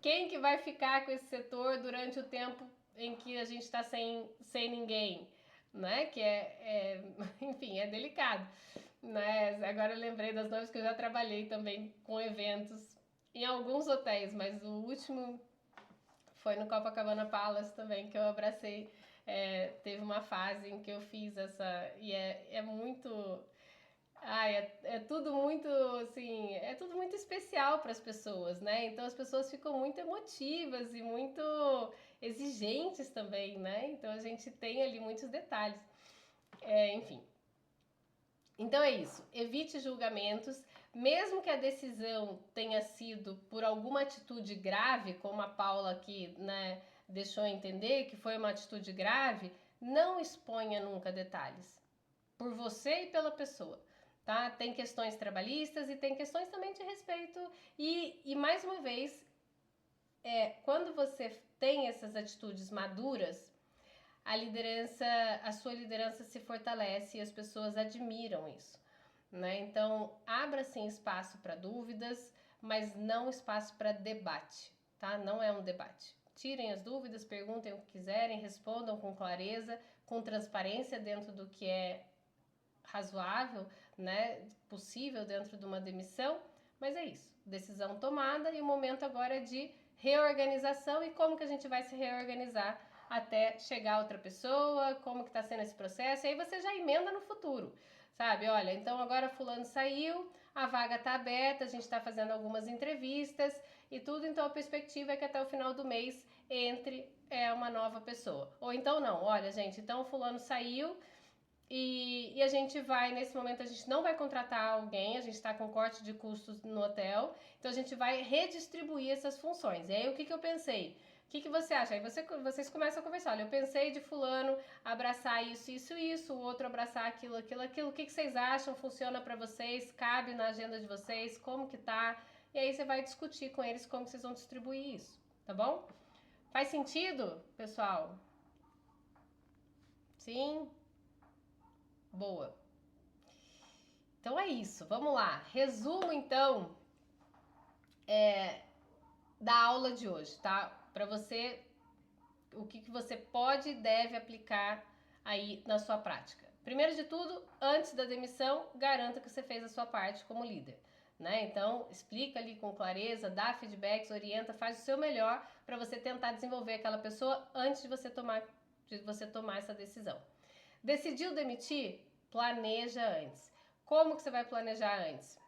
quem que vai ficar com esse setor durante o tempo em que a gente está sem ninguém, né? Que enfim, é delicado, né? Agora eu lembrei das noivas que eu já trabalhei também com eventos em alguns hotéis, mas o último foi no Copacabana Palace também, que eu abracei. Teve uma fase em que eu fiz essa, e é muito... é tudo muito, assim, é tudo muito especial para as pessoas, né? Então as pessoas ficam muito emotivas e muito exigentes também, né? Então a gente tem ali muitos detalhes. Enfim. Então é isso. Evite julgamentos, mesmo que a decisão tenha sido por alguma atitude grave, como a Paula aqui, né, deixou entender que foi uma atitude grave, não exponha nunca detalhes. Por você e pela pessoa. Tá? Tem questões trabalhistas e tem questões também de respeito. E mais uma vez, quando você tem essas atitudes maduras, a sua liderança se fortalece e as pessoas admiram isso. Né? Então, abra sim espaço para dúvidas, mas não espaço para debate. Tá? Não é um debate. Tirem as dúvidas, perguntem o que quiserem, respondam com clareza, com transparência dentro do que é razoável, né, possível dentro de uma demissão, mas é isso, decisão tomada e o momento agora é de reorganização e como que a gente vai se reorganizar até chegar outra pessoa, como que está sendo esse processo, e aí você já emenda no futuro, sabe? Olha, então agora fulano saiu, a vaga está aberta, a gente está fazendo algumas entrevistas e tudo, então a perspectiva é que até o final do mês entre uma nova pessoa. Ou então não, olha gente, então o fulano saiu, e a gente vai, nesse momento, a gente não vai contratar alguém, a gente está com corte de custos no hotel, então a gente vai redistribuir essas funções. E aí, o que eu pensei? O que você acha? Aí vocês começam a conversar. Olha, eu pensei de fulano abraçar isso, o outro abraçar aquilo. O que vocês acham? Funciona para vocês? Cabe na agenda de vocês? Como que tá? E aí você vai discutir com eles como vocês vão distribuir isso, tá bom? Faz sentido, pessoal? Sim? Boa. Então é isso, vamos lá. Resumo então da aula de hoje, tá? Para você, o que você pode e deve aplicar aí na sua prática. Primeiro de tudo, antes da demissão, garanta que você fez a sua parte como líder, né? Então, explica ali com clareza, dá feedbacks, orienta, faz o seu melhor para você tentar desenvolver aquela pessoa antes de você tomar essa decisão. Decidiu demitir? Planeja antes. Como que você vai planejar antes?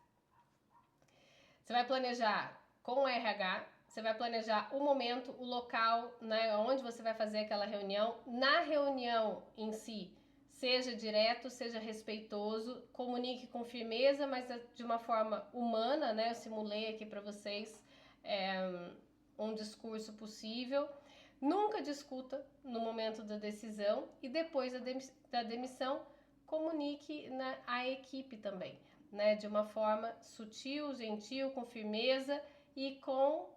Você vai planejar com o RH, você vai planejar o momento, o local, né, onde você vai fazer aquela reunião. Na reunião em si, seja direto, seja respeitoso, comunique com firmeza, mas de uma forma humana, né? Eu simulei aqui para vocês um discurso possível. Nunca discuta no momento da decisão e depois da demissão, comunique a equipe também, né? De uma forma sutil, gentil, com firmeza e com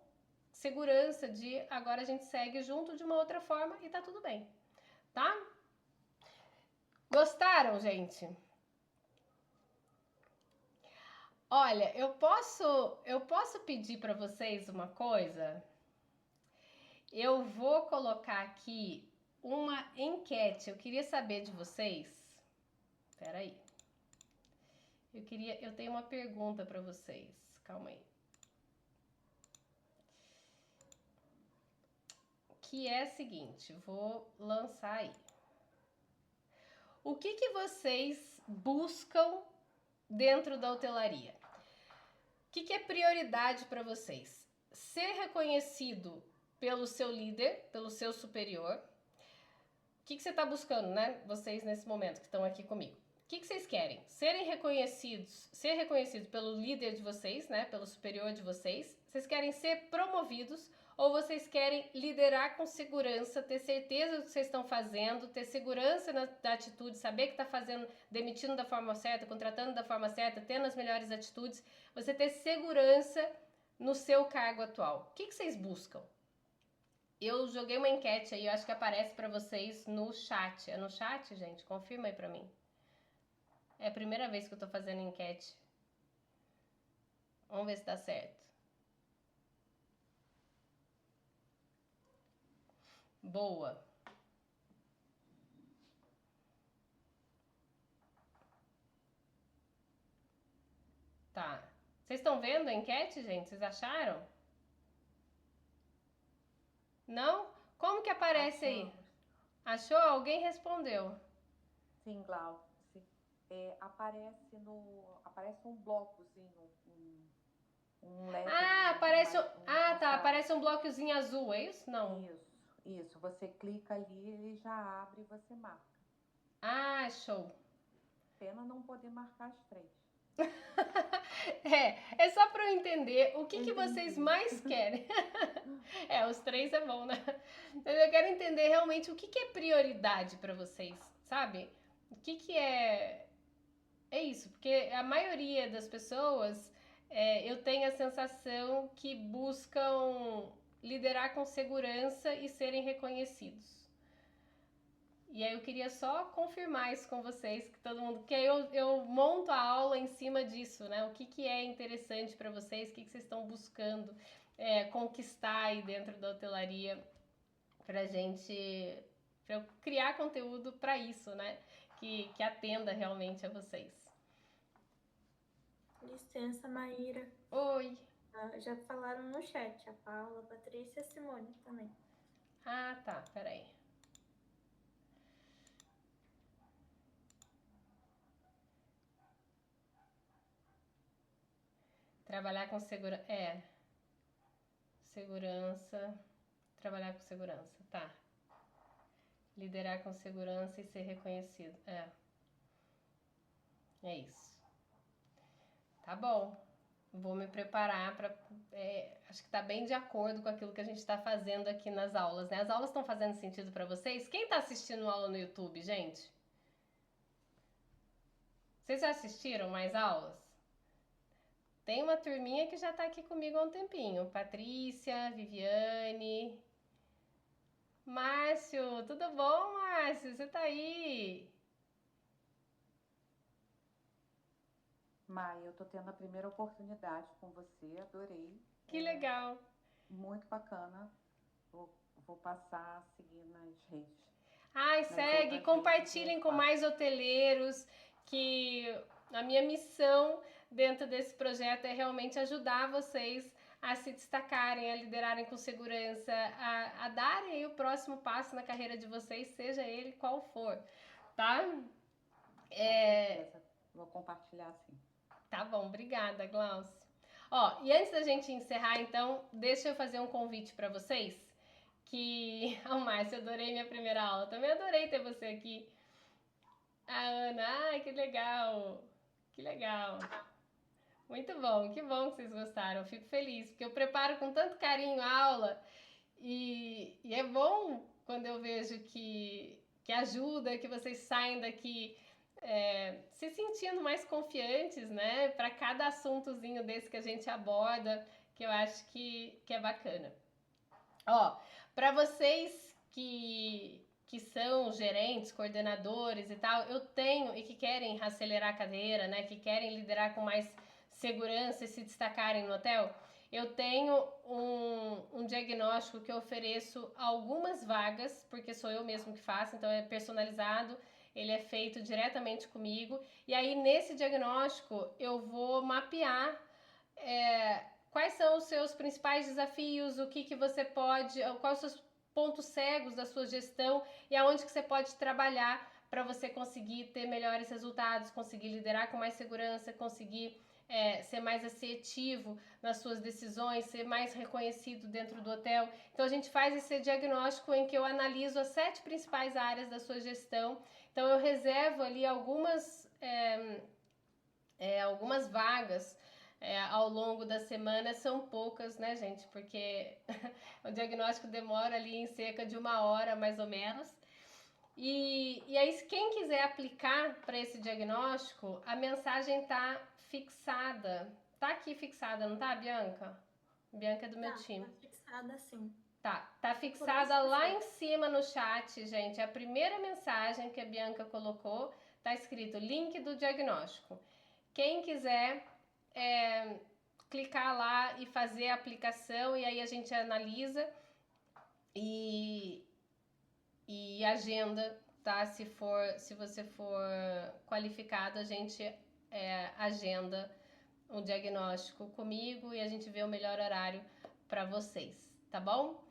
segurança de agora a gente segue junto de uma outra forma e tá tudo bem, tá? Gostaram, gente? Olha, eu posso pedir para vocês uma coisa? Eu vou colocar aqui uma enquete. Eu queria saber de vocês. Espera aí. Eu tenho uma pergunta para vocês. Calma aí. Que é a seguinte, vou lançar aí. O que vocês buscam dentro da hotelaria? O que é prioridade para vocês? Ser reconhecido pelo seu líder, pelo seu superior. O que você está buscando, né? Vocês nesse momento que estão aqui comigo. O que vocês querem? Ser reconhecidos pelo líder de vocês, né? Pelo superior de vocês. Vocês querem ser promovidos ou vocês querem liderar com segurança, ter certeza do que vocês estão fazendo, ter segurança da atitude, saber que está fazendo, demitindo da forma certa, contratando da forma certa, tendo as melhores atitudes, você ter segurança no seu cargo atual. O que vocês buscam? Eu joguei uma enquete aí, eu acho que aparece para vocês no chat. É no chat, gente? Confirma aí para mim. É a primeira vez que eu tô fazendo enquete. Vamos ver se dá certo. Boa. Tá. Vocês estão vendo a enquete, gente? Vocês acharam? Não? Como que aparece aí? Achou? Alguém respondeu. Sim, Glaucia. Aparece um blocozinho, um LED. Aparece um blocozinho azul, é isso? Não. Isso. Você clica ali, ele já abre e você marca. Ah, show. Pena não poder marcar as 3. É só para eu entender o que vocês mais querem. Os 3 é bom, né? Eu quero entender realmente o que é prioridade para vocês, sabe? O que é... É isso, porque a maioria das pessoas, eu tenho a sensação que buscam liderar com segurança e serem reconhecidos. E aí eu queria só confirmar isso com vocês, que todo mundo... Porque aí eu monto a aula em cima disso, né? O que é interessante para vocês, o que vocês estão buscando conquistar aí dentro da hotelaria pra eu criar conteúdo para isso, né? Que atenda realmente a vocês. Licença, Maíra. Oi. Já falaram no chat, a Paula, a Patrícia e a Simone também. Ah, tá, peraí. Trabalhar com segurança. Segurança. Trabalhar com segurança, tá. Liderar com segurança e ser reconhecido. É isso. Tá bom. Vou me preparar para... acho que tá bem de acordo com aquilo que a gente tá fazendo aqui nas aulas, né? As aulas estão fazendo sentido para vocês? Quem tá assistindo aula no YouTube, gente? Vocês já assistiram mais aulas? Tem uma turminha que já tá aqui comigo há um tempinho. Patrícia, Viviane... Márcio, tudo bom, Márcio? Você tá aí? Maia, eu tô tendo a primeira oportunidade com você, adorei. Que legal. Muito bacana. Vou passar a seguir nas redes. Ai, segue, compartilhem com mais hoteleiros, que a minha missão dentro desse projeto é realmente ajudar vocês a se destacarem, a liderarem com segurança, a darem aí o próximo passo na carreira de vocês, seja ele qual for, tá? Vou compartilhar sim. Tá bom, obrigada, Glaucio. Ó, e antes da gente encerrar, então, deixa eu fazer um convite para vocês, que... Márcia, adorei minha primeira aula, também adorei ter você aqui. A Ana, ai, que legal, que legal. Muito bom, que bom que vocês gostaram, eu fico feliz, porque eu preparo com tanto carinho a aula e é bom quando eu vejo que ajuda, que vocês saem daqui se sentindo mais confiantes, né, para cada assuntozinho desse que a gente aborda, que eu acho que é bacana. Ó, para vocês que são gerentes, coordenadores e tal, eu tenho, e que querem acelerar a carreira, né, que querem liderar com mais segurança e se destacarem no hotel, eu tenho um diagnóstico que eu ofereço algumas vagas, porque sou eu mesmo que faço, então é personalizado, ele é feito diretamente comigo, e aí nesse diagnóstico eu vou mapear quais são os seus principais desafios, o que você pode, quais os seus pontos cegos da sua gestão e aonde que você pode trabalhar para você conseguir ter melhores resultados, conseguir liderar com mais segurança, conseguir ser mais assertivo nas suas decisões, ser mais reconhecido dentro do hotel. Então a gente faz esse diagnóstico em que eu analiso as 7 principais áreas da sua gestão. Então eu reservo ali algumas vagas ao longo da semana, são poucas, né, gente? Porque o diagnóstico demora ali em cerca de 1 hora, mais ou menos. E aí, quem quiser aplicar para esse diagnóstico, a mensagem tá fixada. Tá aqui fixada, não tá, Bianca? Bianca é do meu time. Tá fixada sim. Tá fixada lá em cima no chat, gente. A primeira mensagem que a Bianca colocou, tá escrito link do diagnóstico. Quem quiser clicar lá e fazer a aplicação, e aí a gente analisa e agenda, tá? Se você for qualificado, a gente agenda um diagnóstico comigo e a gente vê o melhor horário para vocês, tá bom?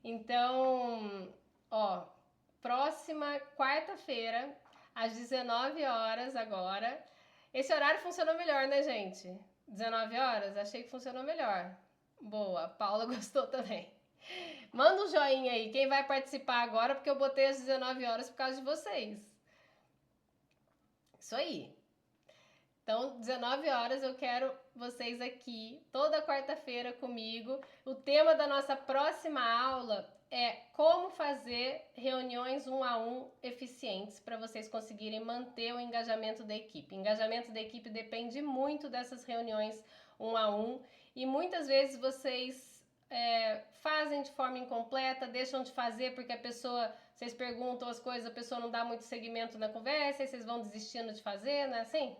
Então, ó, próxima quarta-feira, às 19 horas agora. Esse horário funcionou melhor, né, gente? 19 horas? Achei que funcionou melhor. Boa, Paula gostou também. Manda um joinha aí, quem vai participar agora, porque eu botei às 19 horas por causa de vocês. Isso aí. Então, 19 horas eu quero vocês aqui, toda quarta-feira comigo. O tema da nossa próxima aula é como fazer reuniões 1 a 1 eficientes para vocês conseguirem manter o engajamento da equipe. O engajamento da equipe depende muito dessas reuniões 1 a 1 e muitas vezes vocês fazem de forma incompleta, deixam de fazer porque vocês perguntam as coisas, a pessoa não dá muito seguimento na conversa e vocês vão desistindo de fazer, não é assim?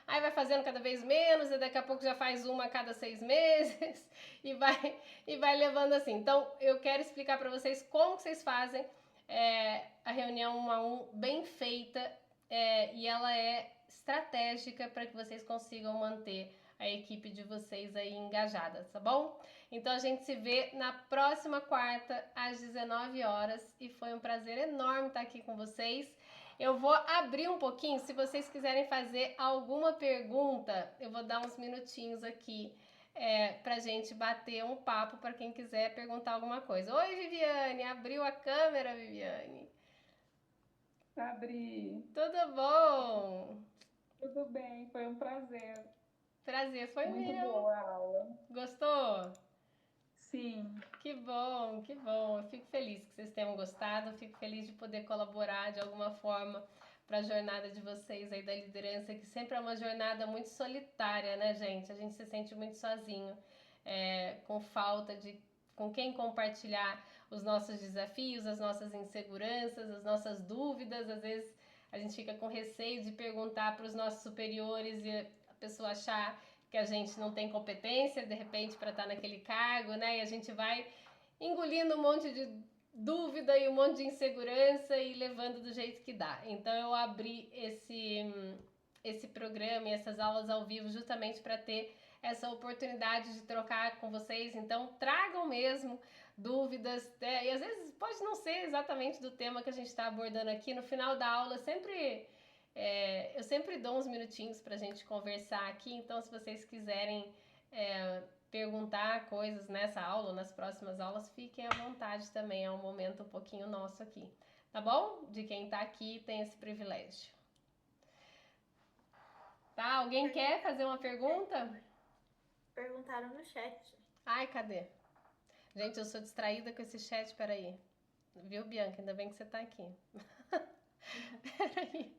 Aí vai fazendo cada vez menos e daqui a pouco já faz uma a cada 6 meses e vai levando assim. Então eu quero explicar para vocês como que vocês fazem a reunião 1 a 1 bem feita e ela é estratégica para que vocês consigam manter a equipe de vocês aí engajada, tá bom? Então a gente se vê na próxima quarta às 19 horas e foi um prazer enorme estar aqui com vocês. Eu vou abrir um pouquinho, se vocês quiserem fazer alguma pergunta, eu vou dar uns minutinhos aqui pra gente bater um papo para quem quiser perguntar alguma coisa. Oi, Viviane, abriu a câmera, Viviane? Abri. Tudo bom? Tudo bem, foi um prazer. Prazer foi Muito meu. boa a aula. Gostou? Sim. Que bom, que bom. Eu fico feliz que vocês tenham gostado, eu fico feliz de poder colaborar de alguma forma para a jornada de vocês aí da liderança, que sempre é uma jornada muito solitária, né, gente? A gente se sente muito sozinho, com falta de com quem compartilhar os nossos desafios, as nossas inseguranças, as nossas dúvidas. Às vezes a gente fica com receio de perguntar para os nossos superiores e a pessoa achar que a gente não tem competência, de repente, para estar naquele cargo, né? E a gente vai engolindo um monte de dúvida e um monte de insegurança e levando do jeito que dá. Então, eu abri esse programa e essas aulas ao vivo justamente para ter essa oportunidade de trocar com vocês. Então, tragam mesmo dúvidas, e às vezes pode não ser exatamente do tema que a gente está abordando aqui. No final da aula, eu sempre dou uns minutinhos para a gente conversar aqui. Então, se vocês quiserem perguntar coisas nessa aula ou nas próximas aulas, fiquem à vontade também. É um momento um pouquinho nosso aqui, tá bom? De quem está aqui tem esse privilégio. Tá? Alguém quer fazer uma pergunta? Perguntaram no chat. Ai, cadê? Gente, eu sou distraída com esse chat, peraí. Viu, Bianca? Ainda bem que você tá aqui. Peraí.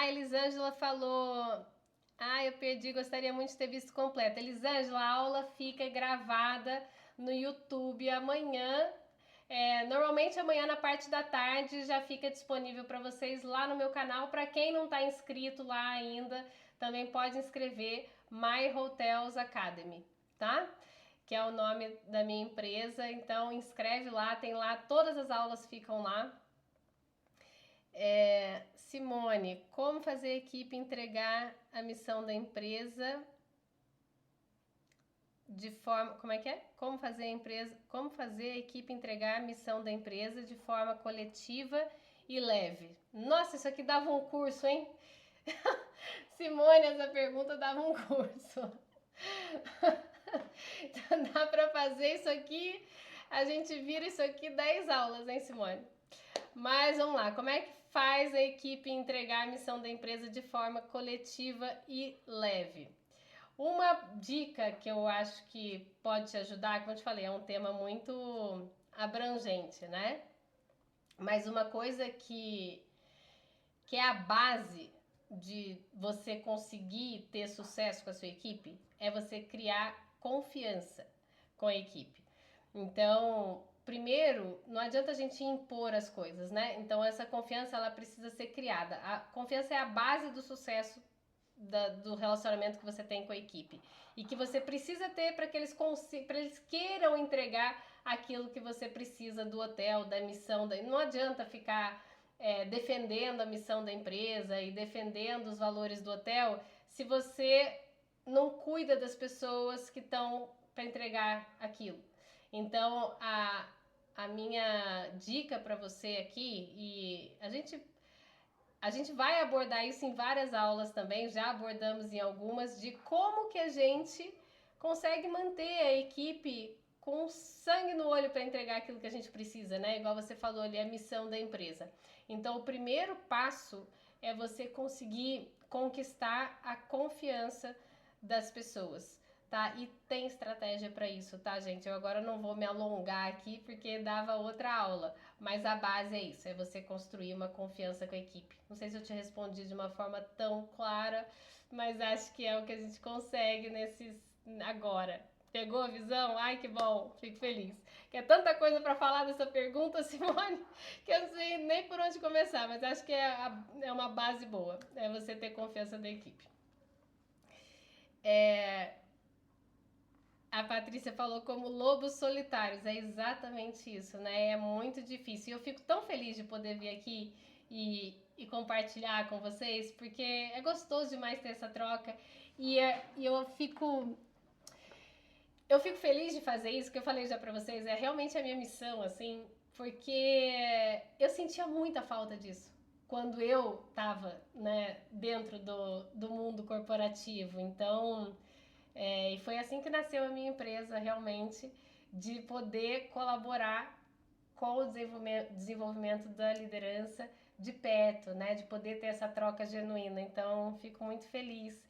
Elisângela falou... eu perdi, gostaria muito de ter visto completa. Elisângela, a aula fica gravada no YouTube amanhã. Normalmente amanhã na parte da tarde já fica disponível para vocês lá no meu canal. Para quem não está inscrito lá ainda, também pode inscrever My Hotels Academy, tá? Que é o nome da minha empresa. Então inscreve lá, tem lá, todas as aulas ficam lá. Simone, como fazer a equipe entregar a missão da empresa de forma... Como é que é? Como fazer a equipe entregar a missão da empresa de forma coletiva e leve? Nossa, isso aqui dava um curso, hein? Simone, essa pergunta dava um curso. Então dá para fazer isso aqui, a gente vira isso aqui 10 aulas, hein, Simone? Mas vamos lá, como é que faz a equipe entregar a missão da empresa de forma coletiva e leve? Uma dica que eu acho que pode te ajudar, como eu te falei, é um tema muito abrangente, né? Mas uma coisa que é a base de você conseguir ter sucesso com a sua equipe é você criar confiança com a equipe. Então, primeiro, não adianta a gente impor as coisas, né? Então, essa confiança, ela precisa ser criada. A confiança é a base do sucesso do relacionamento que você tem com a equipe. E que você precisa ter para que eles queiram entregar aquilo que você precisa do hotel, da missão. Não adianta ficar defendendo a missão da empresa e defendendo os valores do hotel se você não cuida das pessoas que estão para entregar aquilo. Então, a minha dica para você aqui, e a gente vai abordar isso em várias aulas também, já abordamos em algumas, de como que a gente consegue manter a equipe com sangue no olho para entregar aquilo que a gente precisa, né? Igual você falou ali, a missão da empresa. Então, o primeiro passo é você conseguir conquistar a confiança das pessoas, tá? E tem estratégia para isso, tá, gente? Eu agora não vou me alongar aqui porque dava outra aula, mas a base é isso, é você construir uma confiança com a equipe. Não sei se eu te respondi de uma forma tão clara, mas acho que é o que a gente consegue agora. Pegou a visão? Ai, que bom, fico feliz. Que é tanta coisa para falar dessa pergunta, Simone, que eu não sei nem por onde começar, mas acho que é uma base boa, é você ter confiança da equipe. A Patrícia falou como lobos solitários, é exatamente isso, né? É muito difícil. E eu fico tão feliz de poder vir aqui e compartilhar com vocês, porque é gostoso demais ter essa troca. E eu fico feliz de fazer isso, que eu falei já pra vocês, é realmente a minha missão, assim, porque eu sentia muita falta disso quando eu tava, né, dentro do mundo corporativo. Então, e foi assim que nasceu a minha empresa, realmente, de poder colaborar com o desenvolvimento da liderança de perto, né, de poder ter essa troca genuína. Então, fico muito feliz.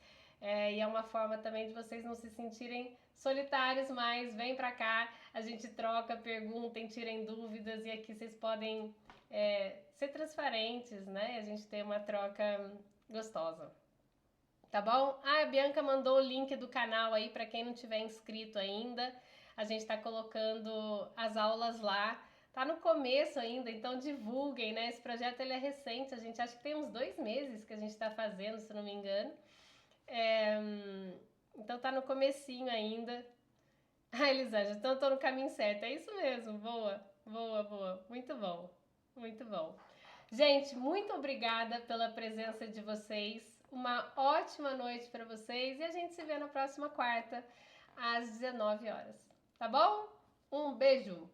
E é uma forma também de vocês não se sentirem solitários, mas vem pra cá, a gente troca, perguntem, tirem dúvidas, e aqui vocês podem ser transparentes, né? A gente tem uma troca gostosa. Tá bom? A Bianca mandou o link do canal aí para quem não tiver inscrito ainda. A gente tá colocando as aulas lá. Tá no começo ainda, então divulguem, né? Esse projeto ele é recente, a gente acha que tem uns 2 meses que a gente tá fazendo, se não me engano. Então tá no comecinho ainda. Elisângela, então eu tô no caminho certo. É isso mesmo, boa, boa, boa. Muito bom. Muito bom. Gente, muito obrigada pela presença de vocês. Uma ótima noite para vocês e a gente se vê na próxima quarta, às 19 horas. Tá bom? Um beijo!